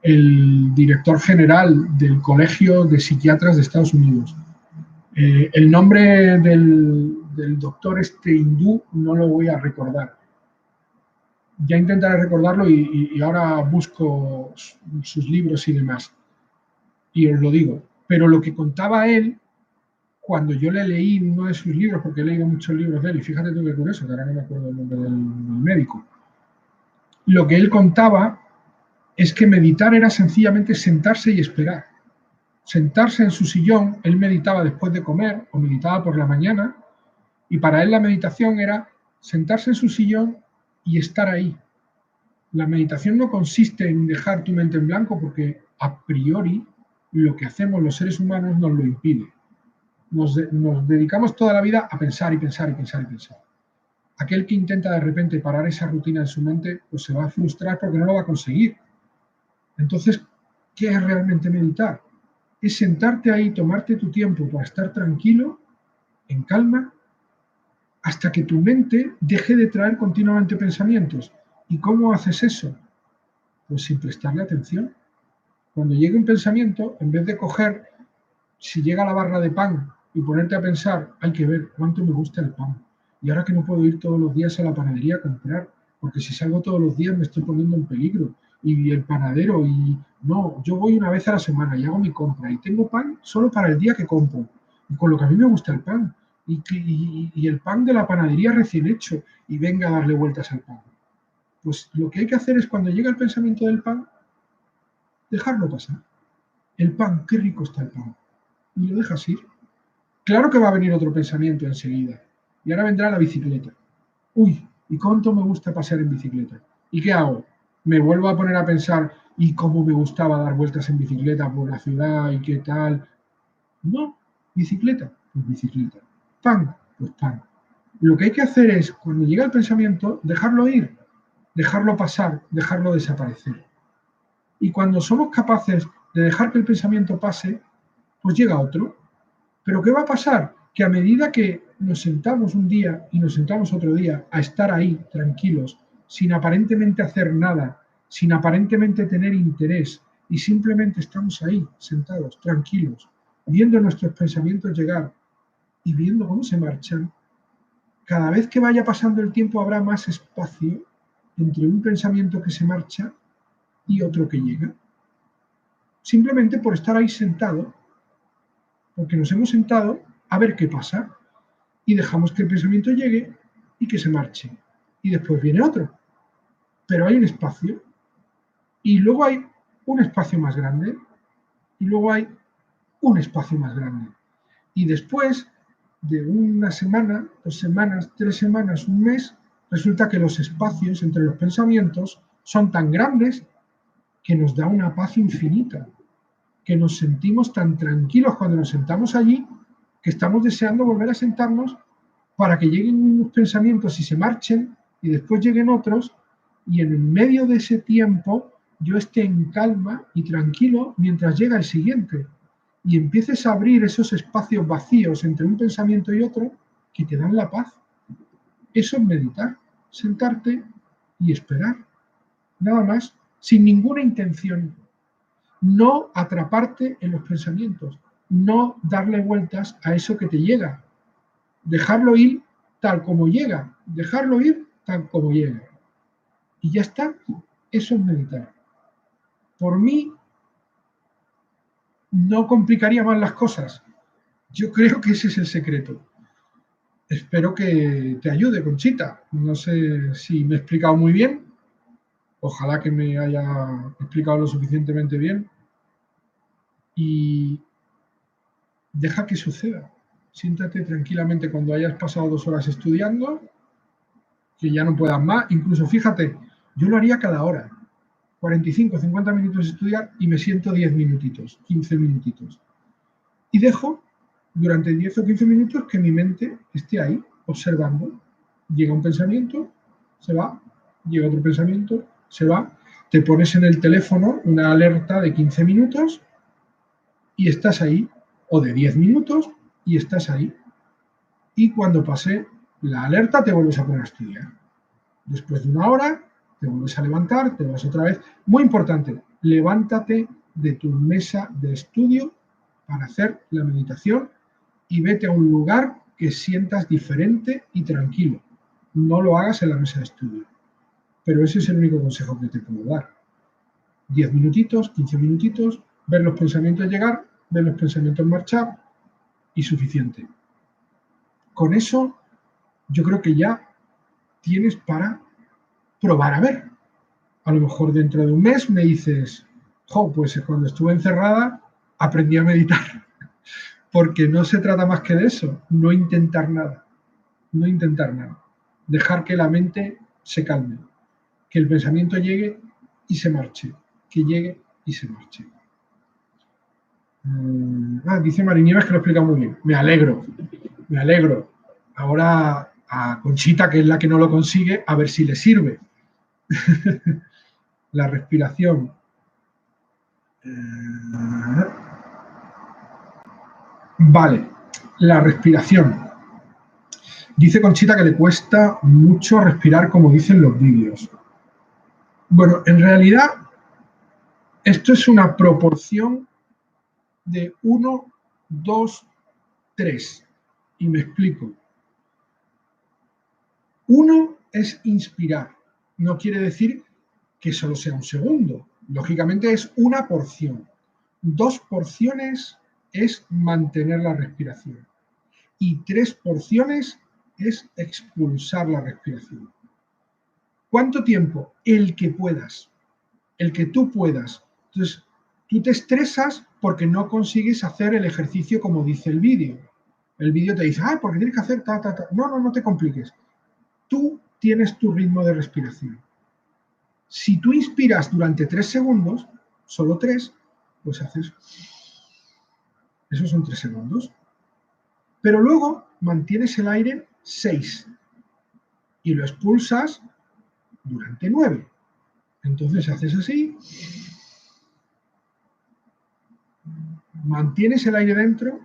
el director general del Colegio de Psiquiatras de Estados Unidos. El nombre del doctor este hindú no lo voy a recordar. Ya intentaré recordarlo y ahora busco sus libros y demás. Y os lo digo. Pero lo que contaba él, cuando yo le leí uno de sus libros, porque he leído muchos libros de él, y fíjate tú qué curioso, que ahora no me acuerdo el nombre del médico, lo que él contaba es que meditar era sencillamente sentarse y esperar. Sentarse en su sillón, él meditaba después de comer o meditaba por la mañana, y para él la meditación era sentarse en su sillón y estar ahí. La meditación no consiste en dejar tu mente en blanco porque a priori lo que hacemos los seres humanos nos lo impide. Nos dedicamos toda la vida a pensar y pensar y pensar y pensar. Aquel que intenta de repente parar esa rutina en su mente, pues se va a frustrar porque no lo va a conseguir. Entonces, ¿qué es realmente meditar? Es sentarte ahí, tomarte tu tiempo para estar tranquilo, en calma, hasta que tu mente deje de traer continuamente pensamientos. ¿Y cómo haces eso? Pues sin prestarle atención. Cuando llegue un pensamiento, en vez de coger, si llega la barra de pan y ponerte a pensar, hay que ver cuánto me gusta el pan. Y ahora que no puedo ir todos los días a la panadería a comprar, porque si salgo todos los días me estoy poniendo en peligro. Y el panadero, y no, yo voy una vez a la semana y hago mi compra y tengo pan solo para el día que compro, y con lo que a mí me gusta el pan. Y el pan de la panadería recién hecho, y venga a darle vueltas al pan. Pues lo que hay que hacer es cuando llega el pensamiento del pan, dejarlo pasar. El pan, qué rico está el pan. Y lo dejas ir. Claro que va a venir otro pensamiento enseguida. Y ahora vendrá la bicicleta. Uy, ¿y cuánto me gusta pasear en bicicleta? ¿Y qué hago? Me vuelvo a poner a pensar, ¿y cómo me gustaba dar vueltas en bicicleta por la ciudad y qué tal? No, bicicleta, pues bicicleta. Pan, pues pan. Lo que hay que hacer es, cuando llega el pensamiento, dejarlo ir, dejarlo pasar, dejarlo desaparecer. Y cuando somos capaces de dejar que el pensamiento pase, pues llega otro. Pero ¿qué va a pasar? Que a medida que nos sentamos un día y nos sentamos otro día a estar ahí tranquilos, sin aparentemente hacer nada, sin aparentemente tener interés, y simplemente estamos ahí sentados, tranquilos, viendo nuestros pensamientos llegar y viendo cómo se marchan, cada vez que vaya pasando el tiempo habrá más espacio entre un pensamiento que se marcha y otro que llega. simplemente por estar ahí sentado, porque nos hemos sentado a ver qué pasa y dejamos que el pensamiento llegue y que se marche. Y después viene otro. Pero hay un espacio y luego hay un espacio más grande y luego hay un espacio más grande. Y después de una semana, 2 semanas, 3 semanas, un mes, resulta que los espacios entre los pensamientos son tan grandes que nos da una paz infinita, que nos sentimos tan tranquilos cuando nos sentamos allí, que estamos deseando volver a sentarnos para que lleguen unos pensamientos y se marchen y después lleguen otros y en medio de ese tiempo yo esté en calma y tranquilo mientras llega el siguiente y empieces a abrir esos espacios vacíos entre un pensamiento y otro que te dan la paz. Eso es meditar, sentarte y esperar, nada más, sin ninguna intención. No atraparte en los pensamientos, no darle vueltas a eso que te llega, dejarlo ir tal como llega, dejarlo ir tal como llega. Y ya está, eso es meditar. Por mí, no complicaría más las cosas. Yo creo que ese es el secreto. Espero que te ayude, Conchita. No sé si me he explicado muy bien. Ojalá que me haya explicado lo suficientemente bien. Y deja que suceda. Siéntate tranquilamente cuando hayas pasado 2 horas estudiando, que ya no puedas más. Incluso, fíjate, yo lo haría cada hora. 45, 50 minutos estudiar y me siento 10 minutitos, 15 minutitos. Y dejo durante 10 o 15 minutos que mi mente esté ahí, observando. Llega un pensamiento, se va, llega otro pensamiento, se va. Te pones en el teléfono una alerta de 15 minutos y estás ahí, o de 10 minutos y estás ahí. Y cuando pase la alerta te vuelves a poner a estudiar. Después de una hora te vuelves a levantar, te vas otra vez. Muy importante, levántate de tu mesa de estudio para hacer la meditación y vete a un lugar que sientas diferente y tranquilo. No lo hagas en la mesa de estudio. Pero ese es el único consejo que te puedo dar. 10 minutitos, 15 minutitos, ver los pensamientos llegar, ver los pensamientos marchar y suficiente. Con eso yo creo que ya tienes para probar a ver. A lo mejor dentro de un mes me dices, pues cuando estuve encerrada aprendí a meditar. Porque no se trata más que de eso, no intentar nada, no intentar nada. Dejar que la mente se calme, que el pensamiento llegue y se marche, que llegue y se marche. Dice Marinieves que lo explica muy bien. Me alegro, me alegro. Ahora a Conchita, que es la que no lo consigue, a ver si le sirve. La respiración. Vale, la respiración. Dice Conchita que le cuesta mucho respirar como dicen los vídeos. Bueno, en realidad esto es una proporción de 1, 2, 3. Y me explico. 1 es inspirar. No quiere decir que solo sea un segundo. Lógicamente es una porción. 2 porciones es mantener la respiración. Y 3 porciones es expulsar la respiración. ¿Cuánto tiempo? El que puedas. El que tú puedas. Entonces, tú te estresas porque no consigues hacer el ejercicio como dice el vídeo. El vídeo te dice, porque tienes que hacer ta, ta, ta. No, no te compliques. Tú tienes tu ritmo de respiración. Si tú inspiras durante 3 segundos, solo 3, pues haces... Esos son 3 segundos. Pero luego mantienes el aire 6 y lo expulsas durante 9. Entonces haces así, mantienes el aire dentro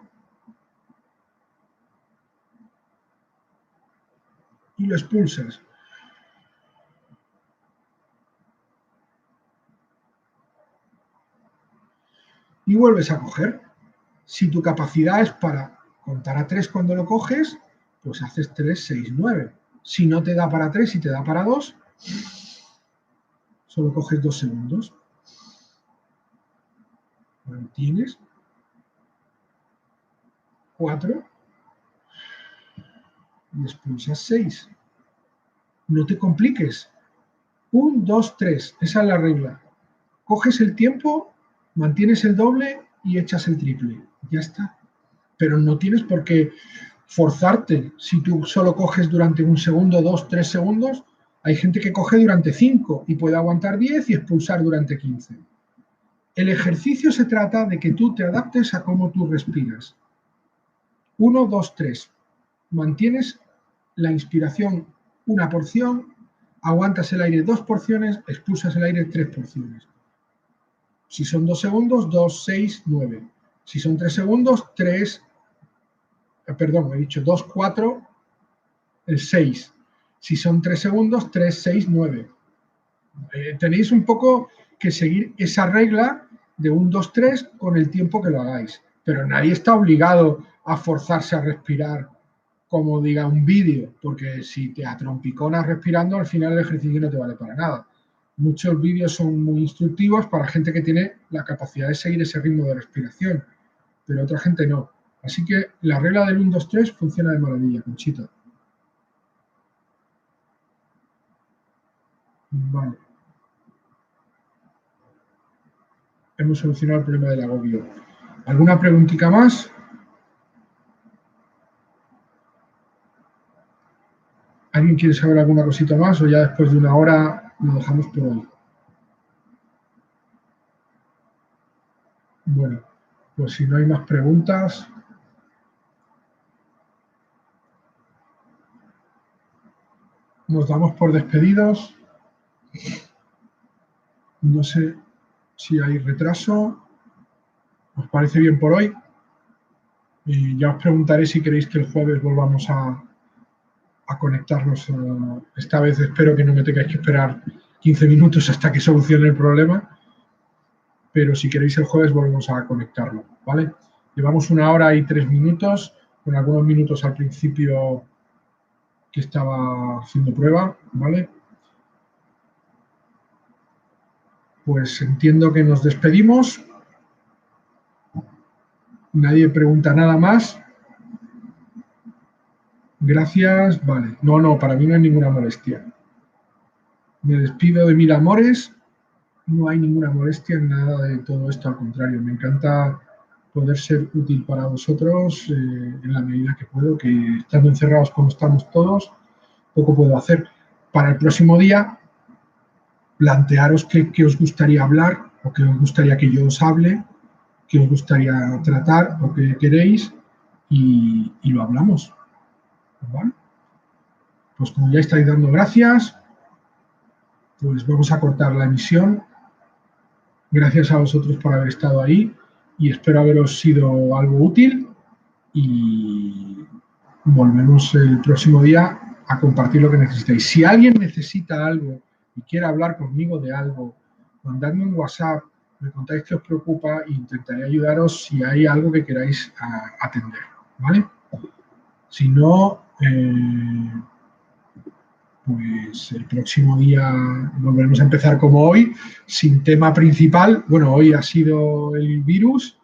y lo expulsas. Y vuelves a coger. Si tu capacidad es para contar a 3 cuando lo coges, pues haces 3, 6, 9. Si no te da para 3 y te da para 2, solo coges 2 segundos. Mantienes. 4. Y expulsas 6. No te compliques. 1, 2, 3. Esa es la regla. Coges el tiempo, mantienes el doble y echas el triple. Ya está. Pero no tienes por qué forzarte. Si tú solo coges durante 1 segundo, 2, 3 segundos, hay gente que coge durante 5 y puede aguantar 10 y expulsar durante 15. El ejercicio se trata de que tú te adaptes a cómo tú respiras. 1, 2, 3. Mantienes la inspiración una porción, aguantas el aire 2 porciones, expulsas el aire 3 porciones. Si son 2 segundos, 2, 6, 9. Si son 3 segundos, 3, perdón, he dicho 2, 4, el 6. Si son 3 segundos, 3, 6, 9. Tenéis un poco que seguir esa regla de 1, 2, 3 con el tiempo que lo hagáis. Pero nadie está obligado a forzarse a respirar como diga un vídeo, porque si te atrompiconas respirando, al final el ejercicio no te vale para nada. Muchos vídeos son muy instructivos para gente que tiene la capacidad de seguir ese ritmo de respiración, pero otra gente no. Así que la regla del 1, 2, 3 funciona de maravilla, Conchita. Vale. Hemos solucionado el problema del agobio. ¿Alguna preguntita más? ¿Alguien quiere saber alguna cosita más o ya después de 1 hora lo dejamos por hoy? Bueno, pues si no hay más preguntas, nos damos por despedidos. No sé si hay retraso. ¿Os parece bien por hoy? Y ya os preguntaré si queréis que el jueves volvamos a conectarnos. Esta vez espero que no me tengáis que esperar 15 minutos hasta que solucione el problema. Pero si queréis el jueves volvemos a conectarlo, ¿vale? Llevamos 1 hora y 3 minutos, con algunos minutos al principio que estaba haciendo prueba, ¿vale? Pues entiendo que nos despedimos. Nadie pregunta nada más. Gracias, vale. No, para mí no hay ninguna molestia. Me despido de 1000 amores. No hay ninguna molestia en nada de todo esto, al contrario. Me encanta poder ser útil para vosotros en la medida que puedo, que estando encerrados como estamos todos, poco puedo hacer. Para el próximo día, plantearos qué os gustaría hablar o qué os gustaría que yo os hable, qué os gustaría tratar o qué queréis y lo hablamos. ¿Vale? Pues como ya estáis dando gracias, pues vamos a cortar la emisión. Gracias a vosotros por haber estado ahí y espero haberos sido algo útil y volvemos el próximo día a compartir lo que necesitéis. Si alguien necesita algo y quiere hablar conmigo de algo, mandadme un WhatsApp, me contáis qué os preocupa e intentaré ayudaros si hay algo que queráis atender, ¿vale? Si no, pues el próximo día volveremos a empezar como hoy, sin tema principal. Bueno, hoy ha sido el virus,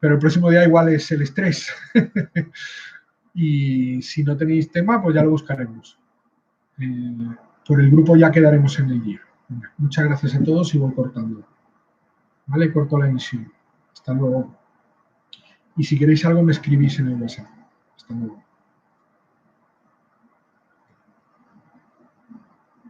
pero el próximo día igual es el estrés. Y si no tenéis tema, pues ya lo buscaremos. Por el grupo ya quedaremos en el día. Muchas gracias a todos y voy cortando. Vale, corto la emisión. Hasta luego. Y si queréis algo, me escribís en el WhatsApp. Hasta luego.